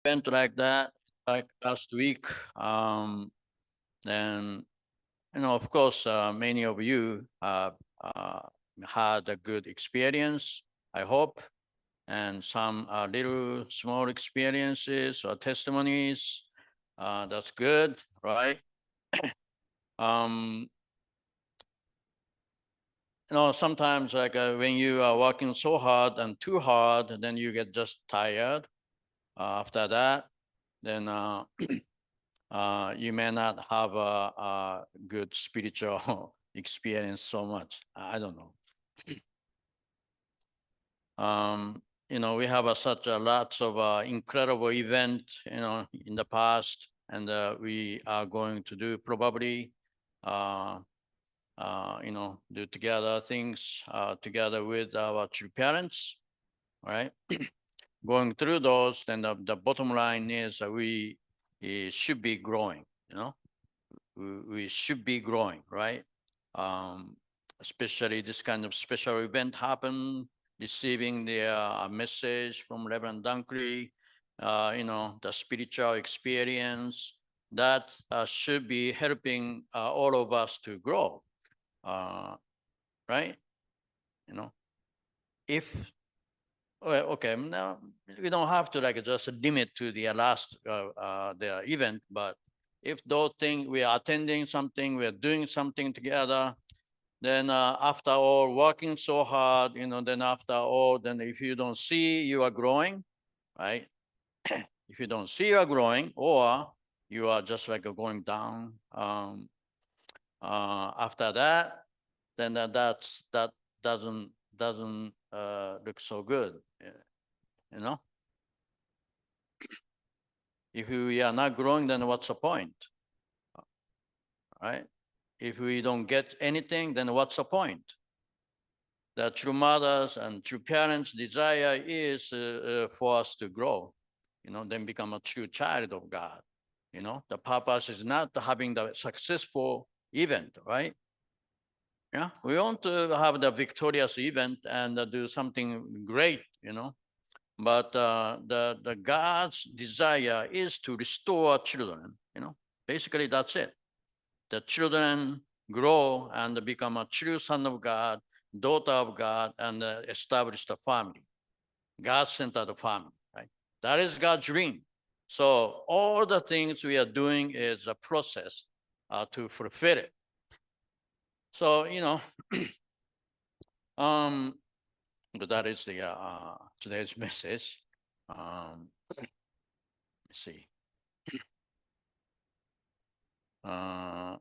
event like that, like last week. Then, of course, many of you have uh, had a good experience, I hope, and some little small experiences or testimonies. That's good, right? Um, sometimes like when you are working so hard and too hard, then you get just tired. After that, then you may not have a good spiritual experience so much. I don't know. We have such a lots of incredible event, in the past, and we are going to do probably, uh, do together things together with our true parents, right? Going through those, then the bottom line is that we should be growing, we should be growing, right? Um, Especially this kind of special event happen, receiving the message from Reverend Dunkley, the spiritual experience that should be helping all of us to grow, right? You know, if well, okay, now we don't have to like just limit to the last the event, but if those things we are attending something, we are doing something together, then after all, working so hard, then after all, then if you don't see you are growing, right? If you don't see you are growing, or you are just like going down, after that, then that doesn't look so good, you know. If we are not growing, then what's the point, right? If we don't get anything, then what's the point? The true mothers and true parents' desire is for us to grow, then become a true child of God. The purpose is not having the successful event, right? Yeah, we want to have the victorious event and do something great, But the God's desire is to restore children. Basically that's it. The children grow and become a true son of God, daughter of God, and establish the family, God-centered family. Right? That is God's dream. So all the things we are doing is a process to fulfill it. So um, but that is the today's message. Let's see. Uh,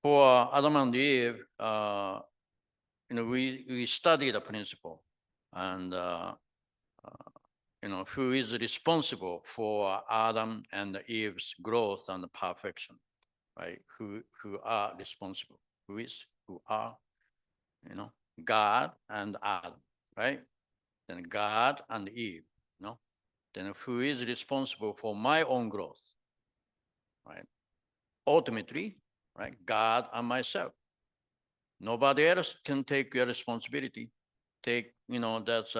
for Adam and Eve, we study the principle, and who is responsible for Adam and Eve's growth and perfection, right? Who are responsible? Who are, you know, God and Adam, right? Then God and Eve, Then who is responsible for my own growth, right? Ultimately, right? God and myself. Nobody else can take your responsibility. That's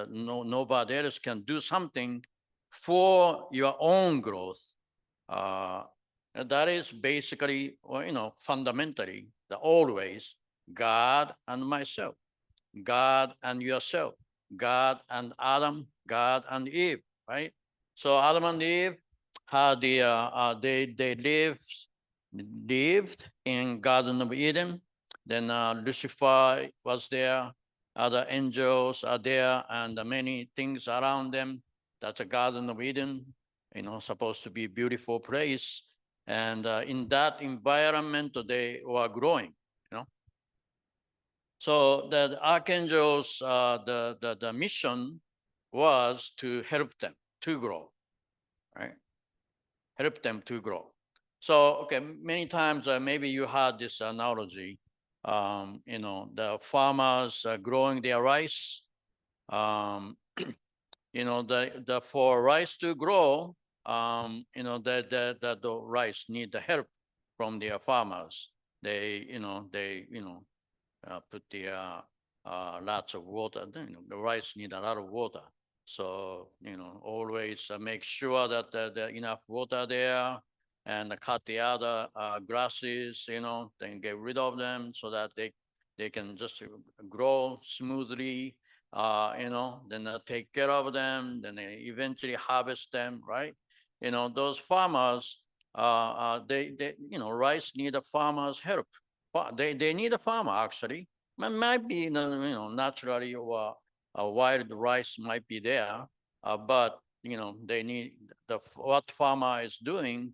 nobody else can do something for your own growth. Uh, that is basically, fundamentally, always God and myself, God and yourself, God and Adam, God and Eve, right? So Adam and Eve had they lived in Garden of Eden. Then Lucifer was there, other angels are there, and many things around them. That's a Garden of Eden, supposed to be a beautiful place. And in that environment, they were growing, So the archangels, the mission was to help them to grow, right? Help them to grow. So, okay, many times maybe you had this analogy, the farmers growing their rice, um, for rice to grow, the rice need the help from their farmers. They put the lots of water. The rice need a lot of water. So, always make sure that there enough water there and cut the other grasses, then get rid of them so that they can just grow smoothly, then take care of them, then they eventually harvest them, right? Those farmers, rice need a farmer's help. They need a farmer actually. Might be, naturally or wild rice might be there, but they need what farmer is doing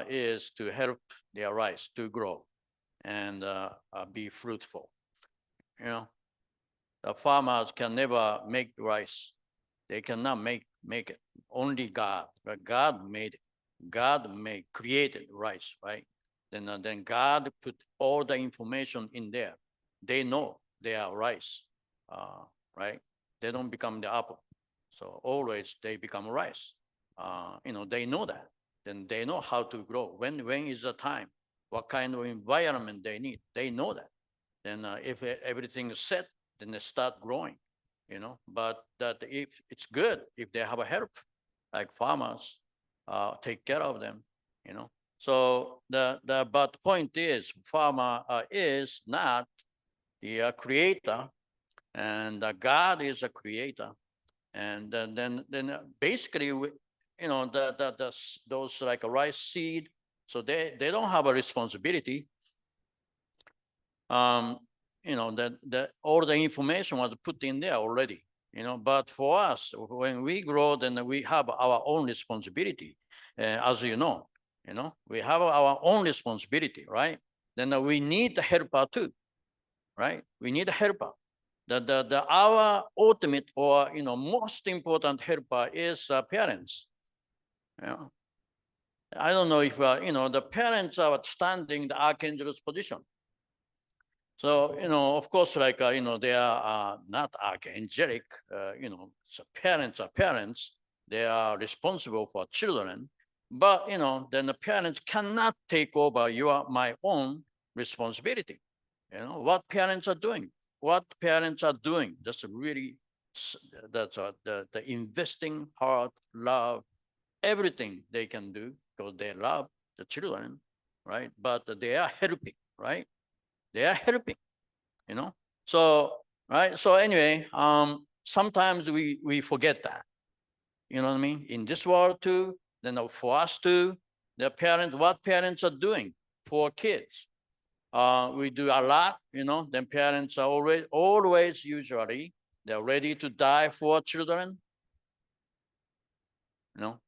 is to help their rice to grow and be fruitful. The farmers can never make rice. They cannot make it. Only God. But God made it. God created rice, right? Then God put all the information in there. They know they are rice, right? They don't become the apple. So always they become rice. They know that. Then they know how to grow. When is the time? What kind of environment they need? They know that. Then if everything is set, then they start growing. But that if it's good if they have a help, like farmers, take care of them. So the but point is, farmer is not the creator, and God is a creator, and then basically those like a rice seed, so they don't have a responsibility. That all the information was put in there already. But for us, when we grow, then we have our own responsibility, as we have our own responsibility, right? Then we need the helper too, right? We need a helper. Our ultimate or most important helper is parents. I don't know if the parents are standing the archangel's position. So, of course, like, they are not archangelic, so parents are parents. They are responsible for children. But, then the parents cannot take over my own responsibility. What parents are doing. What parents are doing, that's really, that's the investing heart, love, everything they can do because they love the children, right? But they are helping, right? They are helping, So, right. So anyway, sometimes we forget that. You know what I mean? In this world too, then for us too, what parents are doing for kids. We do a lot, then parents are always usually, they're ready to die for children,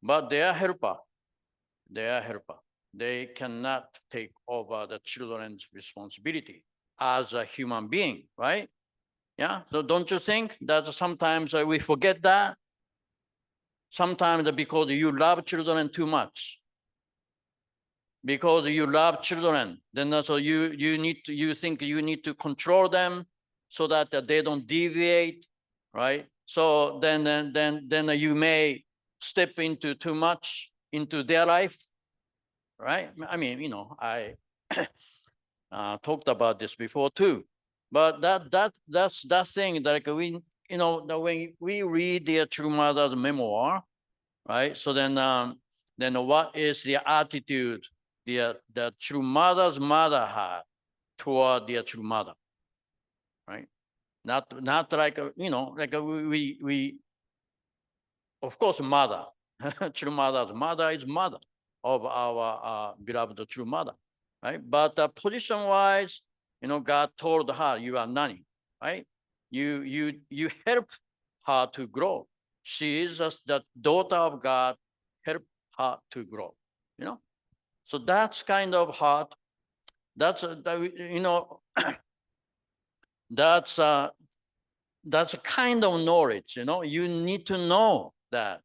but they are helper. They are helper. They cannot take over the children's responsibility as a human being, right? Yeah. So don't you think that sometimes we forget that? Sometimes because you love children too much. Because you love children, then also you think you need to control them so that they don't deviate, right? So then you may step into too much into their life, right? I mean, I talked about this before too, but that's that thing that when we read the True Mother's memoir, right? So then what is the attitude the True Mother's mother had toward the True Mother, right? Not like like we of course mother, True Mother's mother is mother of our beloved True Mother, right? But position wise, God told her, you are nanny, right? You help her to grow. She is just the daughter of God. Help her to grow. So that's kind of heart. That's that's a kind of knowledge. You need to know that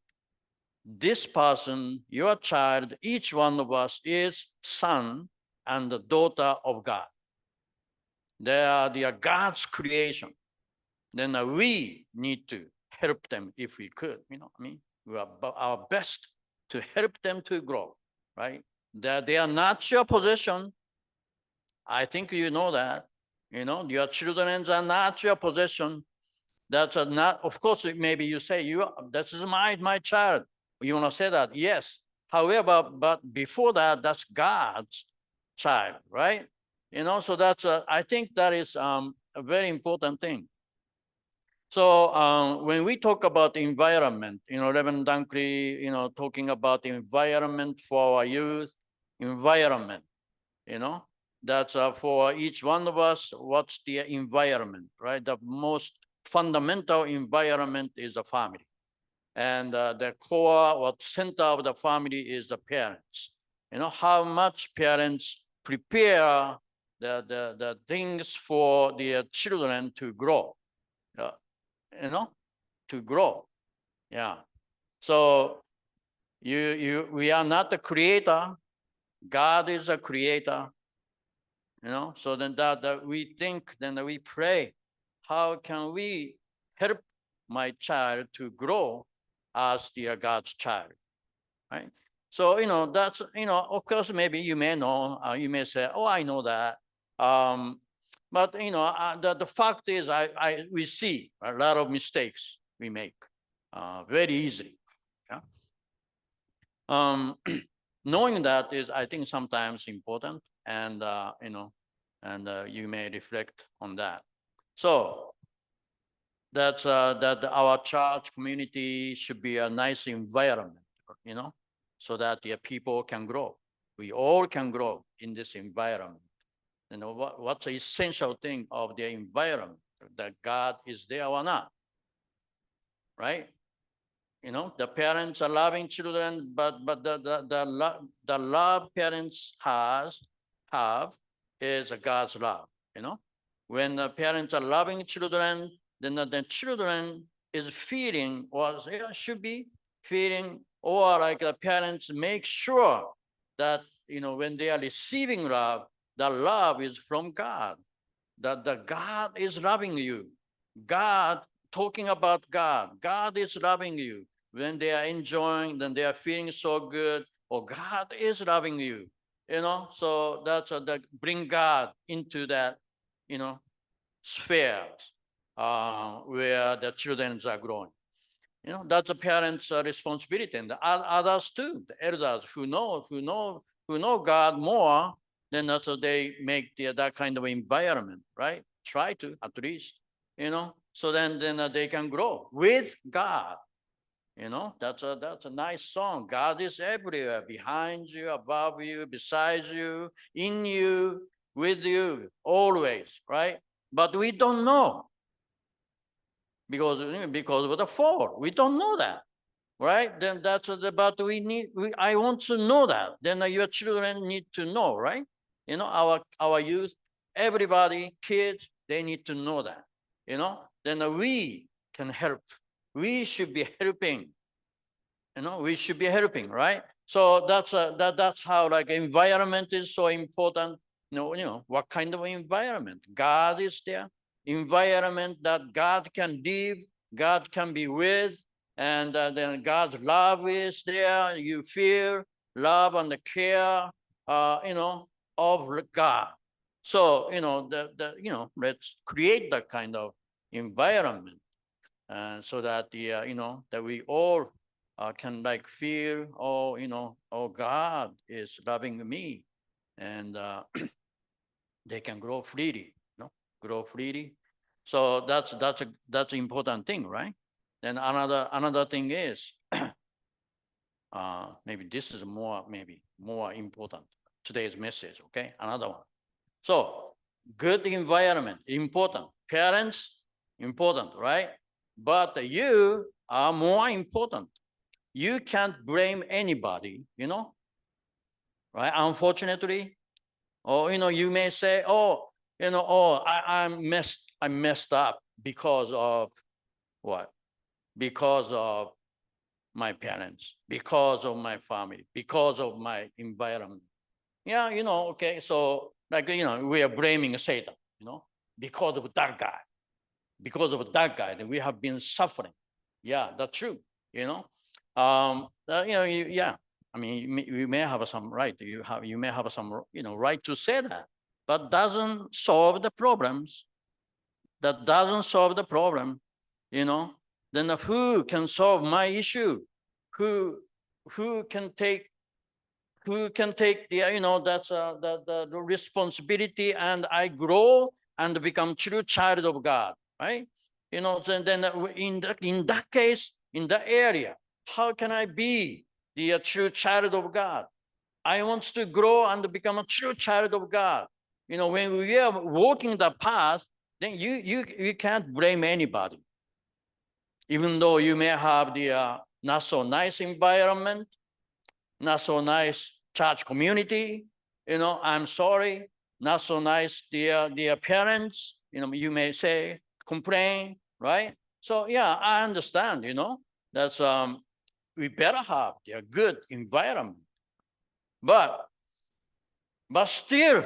this person, your child, each one of us is son and the daughter of God. They are God's creation. Then we need to help them if we could. We are our best to help them to grow, right? That they are not your possession. I think you know that. Your children are not your possession. That's not, of course, maybe you say, this is my child. You want to say that, yes. However, but before that, that's God's child, right? So that's, I think that is a very important thing. So when we talk about environment, Reverend Dunkley, talking about environment for our youth, environment, that's for each one of us, what's the environment, right? The most fundamental environment is the family. And the core or center of the family is the parents. How much parents prepare the things for their children to grow, to grow. Yeah. So we are not the creator. God is a creator. So then that we think, then we pray, how can we help my child to grow as the God's child, right? So, that's, of course, maybe you may know, you may say, oh, I know that. But, the fact is, we see a lot of mistakes we make very easily. Yeah? Knowing that is, I think, sometimes important, and you may reflect on that. So that's that our church community should be a nice environment, so that the people can grow. We all can grow in this environment. What's the essential thing of the environment? That God is there or not, right? The parents are loving children, but the love parents have is God's love. When the parents are loving children, then the children is feeling, or should be feeling, or like the parents make sure that when they are receiving love, the love is from God. That the God is loving you. God, talking about God. God is loving you. When they are enjoying, then they are feeling so good. Or God is loving you. So that's that bring God into that, sphere where the children are growing. That's a parent's responsibility, and the others too, the elders who know God more. Then also they make that kind of environment, right? Try to at least, so then they can grow with God. That's a nice song. God is everywhere, behind you, above you, beside you, in you, with you, always, right? But we don't know because of the fall. We don't know that, right? Then that's but I want to know that. Then your children need to know, right? Our youth, everybody, kids, they need to know that. Then we can help. We should be helping. We should be helping, right? So that's how like environment is so important. What kind of environment? God is there. Environment that God can live, God can be with, and then God's love is there. You feel love and the care, of God. So let's create that kind of environment, so that that we all can like feel, oh, God is loving me, and they can grow freely, grow freely. So that's an important thing, right? Then another thing is, maybe this is more important. Today's message, okay? Another one. So good environment, important. Parents, important, right? But you are more important. You can't blame anybody, right? Unfortunately, or you may say, oh, I messed up because of what? Because of my parents, because of my family, because of my environment. Yeah, okay, so like, we are blaming Satan, because of that guy. Because of that guy, that we have been suffering. Yeah, that's true, yeah. I mean, you may have some right. You may have some, right to say that. but doesn't solve the problems, that doesn't solve the problem, then who can solve my issue? Who can take the that's the responsibility, and I grow and become true child of God, right? Then in that case, in that area, how can I be the true child of God? I want to grow and become a true child of God. When we are walking the path, then you can't blame anybody. Even though you may have the not so nice environment, not so nice church community, I'm sorry, not so nice the parents, you may say, complain, right? So yeah, I understand, that's we better have a good environment. But still,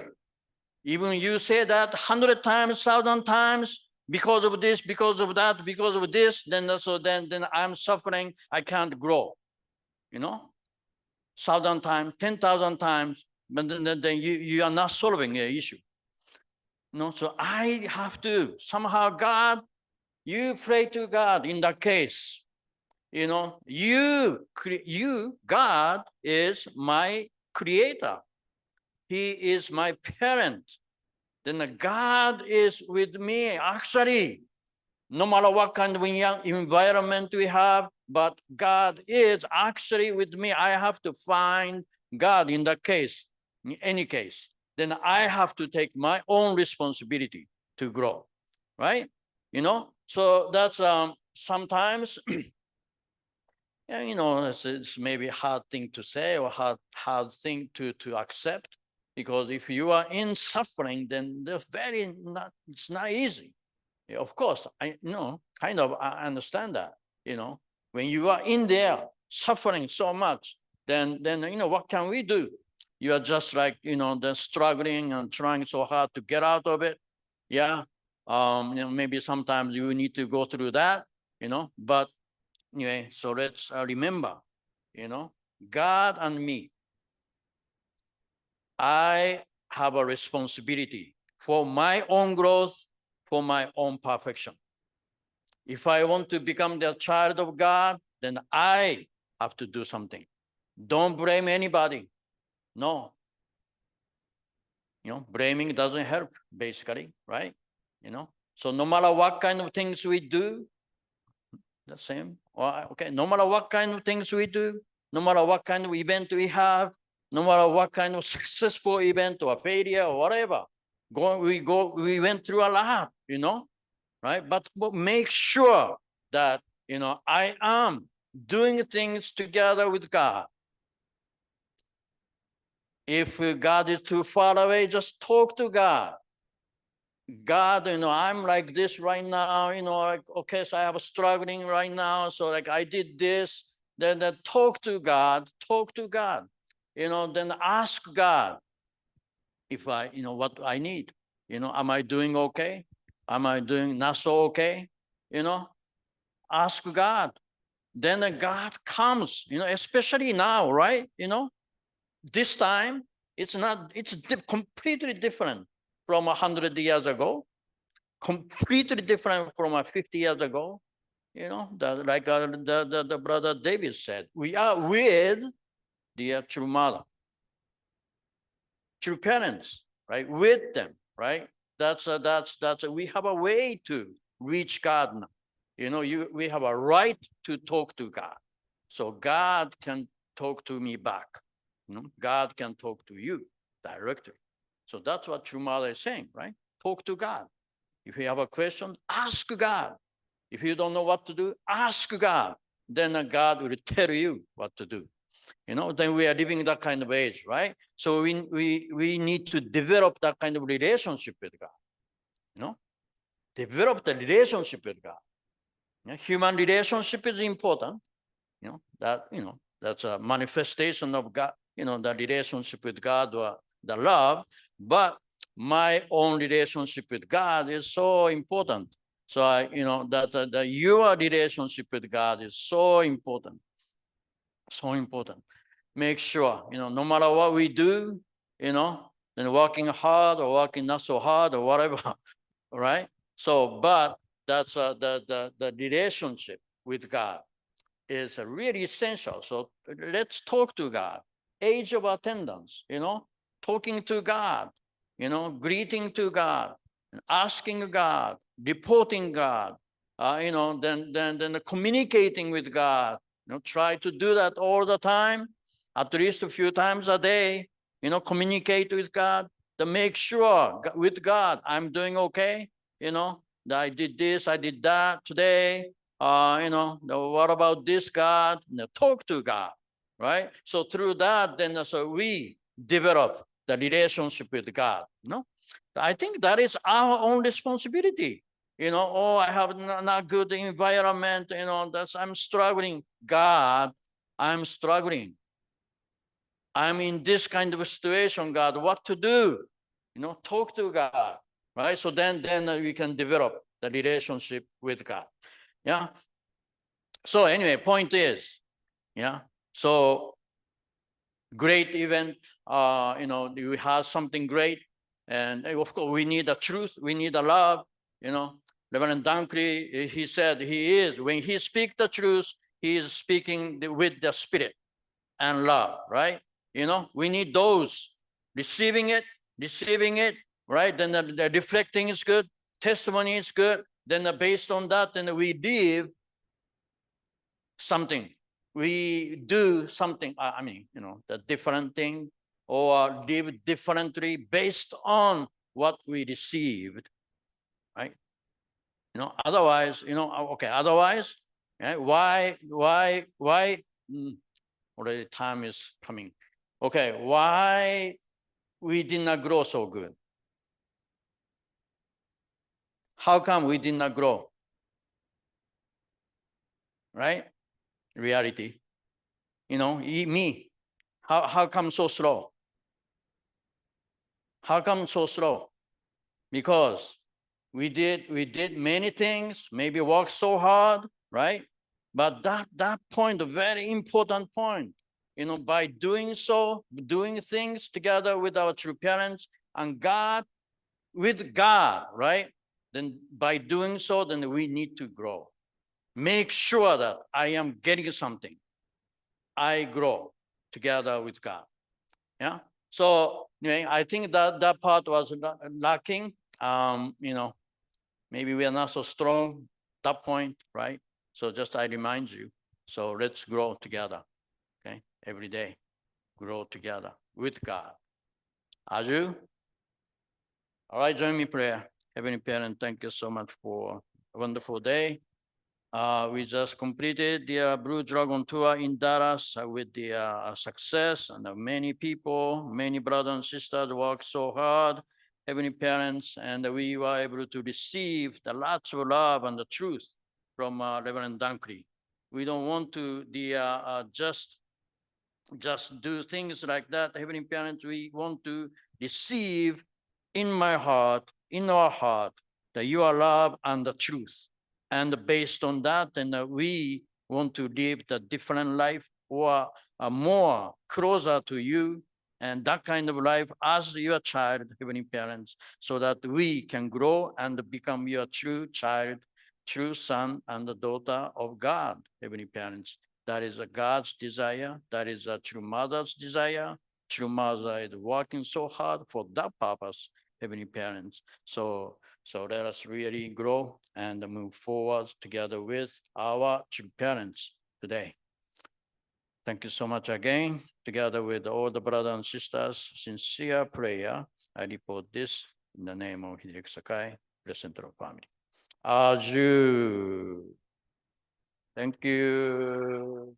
even you say that 100 times, 1,000 times, because of this, because of that, because of this, then I'm suffering, I can't grow, 1,000 times, 10,000 times, but then you are not solving the issue. So I have to somehow, God, you pray to God in that case. God is my creator. He is my parent. Then God is with me. Actually, no matter what kind of environment we have, but God is actually with me. I have to find God in that case, in any case. Then I have to take my own responsibility to grow, right? So that's sometimes, it's maybe a hard thing to say or hard thing to accept, because if you are in suffering, then it's not easy. Of course, I understand that. When you are in there suffering so much, then what can we do? You are just like then struggling and trying so hard to get out of it. Yeah, maybe sometimes you need to go through that. But anyway, so let's remember, God and me. I have a responsibility for my own growth, for my own perfection. If I want to become the child of God, then I have to do something. Don't blame anybody. No. Blaming doesn't help, basically, right? So no matter what kind of things we do, the same. Okay, no matter what kind of things we do, no matter what kind of event we have, no matter what kind of successful event or failure or whatever, we went through a lot, right? But make sure that, I am doing things together with God. If God is too far away, just talk to God. God, I'm like this right now, like, okay, so I have a struggling right now. So like I did this, then talk to God, then ask God if what I need. Am I doing okay? Am I doing not so okay? Ask God. Then God comes, especially now, right? This time it's completely different from 100 years ago, completely different from 50 years ago. Like the brother David said, we are with the true mother, true parents, right? With them, right? We have a way to reach God now. We have a right to talk to God. So God can talk to me back. God can talk to you directly. So that's what True Mother is saying, right? Talk to God. If you have a question, ask God. If you don't know what to do, ask God. Then God will tell you what to do. Then we are living that kind of age, right? So we need to develop that kind of relationship with God. Develop the relationship with God. Human relationship is important. That's a manifestation of God, the relationship with God or the love. But my own relationship with God is so important. So that your relationship with God is so important. So important. Make sure, no matter what we do, then and working hard or working not so hard or whatever, right? So, but that's the relationship with God is really essential. So let's talk to God. Age of attendance, talking to God, greeting to God, asking God, reporting God, then communicating with God. Try to do that all the time, at least a few times a day. Communicate with God to make sure with God I'm doing okay. That I did this, I did that today. What about this God? Talk to God, right? So through that, then so we develop the relationship with God. I think that is our own responsibility. Oh, I have not good environment. I'm struggling. God, I'm struggling. I'm in this kind of a situation, God. What to do? Talk to God, right? So then we can develop the relationship with God. Yeah. So anyway, point is, so great event, we have something great. And of course, we need the truth. We need the love, Reverend Dunkley, he said when he speaks the truth, he is speaking with the spirit and love, right? We need those receiving it, right? Then the reflecting is good, testimony is good. Then based on that, then we live something. We do something, the different thing, or live differently based on what we received, right? Otherwise, otherwise, why, already time is coming. Okay, why we did not grow so good? How come we did not grow? Right? Reality. Me. How come so slow? How come so slow? Because we did many things, maybe work so hard, right? But that point, a very important point, by doing so, doing things together with our true parents and God, with God, right? Then by doing so, then we need to grow. Make sure that I am getting something. I grow together with God. Yeah. So I think that part was lacking. Maybe we are not so strong at that point, right? So just I remind you. So let's grow together. Okay, every day, grow together with God. Aju. All right, join me in prayer. Heavenly Parent, thank you so much for a wonderful day. We just completed the Blue Dragon tour in Dallas with the success, and many people, many brothers and sisters worked so hard, Heavenly Parents, and we were able to receive the lots of love and the truth from Reverend Dunkley. We don't want to just do things like that, Heavenly Parents. We want to receive in my heart, in our heart, that you are love and the truth. And based on that, and we want to live the different life or more closer to you, and that kind of life as your child, Heavenly Parents, so that we can grow and become your true child, true son and the daughter of God, Heavenly Parents. That is a God's desire. That is a true mother's desire. True mother is working so hard for that purpose, Heavenly Parents. So let us really grow and move forward together with our true parents today. Thank you so much again. Together with all the brothers and sisters, sincere prayer. I report this in the name of Hideki Sakai, President of Family. Aju. Thank you.